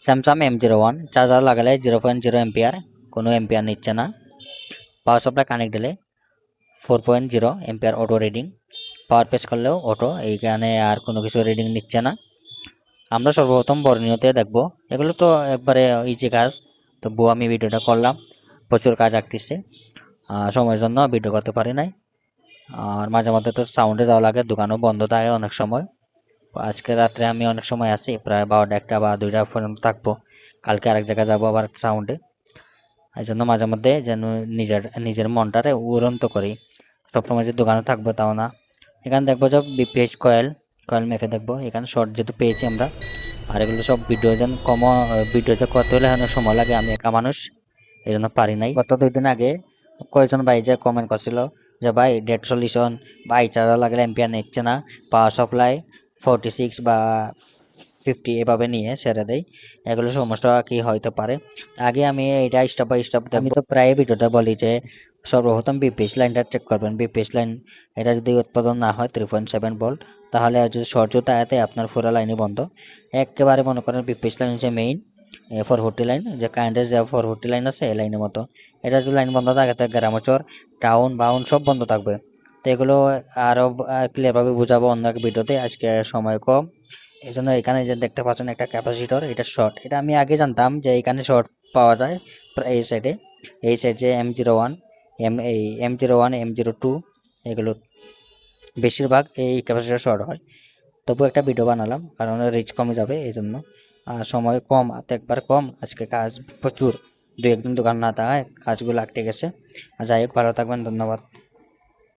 Samsung M01 charger লাগালে 0.0 ampere, কোনো ampere নিচ্ছে না। পাওয়ার সাপ্লাই কানেক্ট দিলে 4.0 এম্পিয়ার অটো রিডিং, পাওয়ার প্রেস করলেও অটো, এইখানে আর কোনো কিছু রিডিং নিচ্ছে না। আমরা সর্বপ্রথম বর্ণীয়তে দেখব, এগুলো তো একবারে ইজি কাজ, তবুও আমি ভিডিওটা করলাম। প্রচুর কাজ আঁকতেছে, সময়ের জন্য ভিডিও করতে পারি নাই। আর মাঝে মধ্যে তো সাউন্ডে যাওয়া লাগে, দোকানও বন্ধ থাকে অনেক সময়। আজকে রাত্রে আমি অনেক সময় আছি, প্রায় 12টা 1টা বা 2টা পর্যন্ত থাকবো। কালকে আরেক জায়গায় যাবো আবার সাউন্ডে। এই জন্য মাঝে মধ্যে যেন নিজের নিজের মনটারে উড়ন্ত করি। সবসময় যে দোকানে থাকবো তাও না। এখানে দেখবো যে বিপিএইচ কয়েল কয়েল মেপে দেখবো, এখানে শর্ট যেহেতু পেয়েছি আমরা। আর এগুলো সব ভিডিও যেন ভিডিও যে করতে হলে অনেক সময় লাগে, আমি একা মানুষ, এই জন্য পারি নাই। গত 2 দিন আগে কয়েকজন ভাই যে কমেন্ট করছিল যে ভাই ডেড সলিউশন, ভাই চার্জার লাগালে এম্পিয়ার নিচ্ছে না, পাওয়ার সাপ্লাই 46 বা 50 এভাবে নিয়ে ছেড়ে দেয়, এগুলো সমস্যা কি হইতে পারে। আগে আমি এটা স্টেপ বাই স্টেপ দেখব। আমি তো প্রায় ভিডিওটা বলি যে সর্বপ্রথম বিপিএইচ লাইনটা চেক করবেন। বিপিএইচ লাইন এটা যদি উৎপাদন না হয় 3.7 ভোল্ট, তাহলে যদি শর্ট জুতা আয়াতে আপনার পুরো লাইনই বন্ধ। একেবারে মনে করেন বিপিএইচ লাইন হচ্ছে মেইন 440 লাইন, যে কারেন্টের যে 440 লাইন আছে এই লাইনের মতো। এটা যদি লাইন বন্ধ থাকে তো গ্রামাচর টাউন বাউন সব বন্ধ থাকবে। তো এগুলো আরও ক্লিয়ারভাবে বোঝাবো অন্য এক ভিডিওতে, আজকে সময় কম। এই জন্য এখানে যে দেখতে পাচ্ছেন একটা ক্যাপাসিটর, এটা শর্ট। এটা আমি আগে জানতাম যে এখানে শর্ট পাওয়া যায় এই সাইডে। এই সাইড যে M01 M02 এগুলো বেশিরভাগ এই ক্যাপাসিটর শর্ট হয়। তবু একটা ভিডিও বানালাম, কারণ রিচ কমে যাবে এই জন্য। আর সময় কম, হাতে একবার কম, আজকে কাজ প্রচুর, 2-1 দিন দোকান না থাকায় কাজগুলো আটকে গেছে। যাই হোক, ভালো থাকবেন, ধন্যবাদ।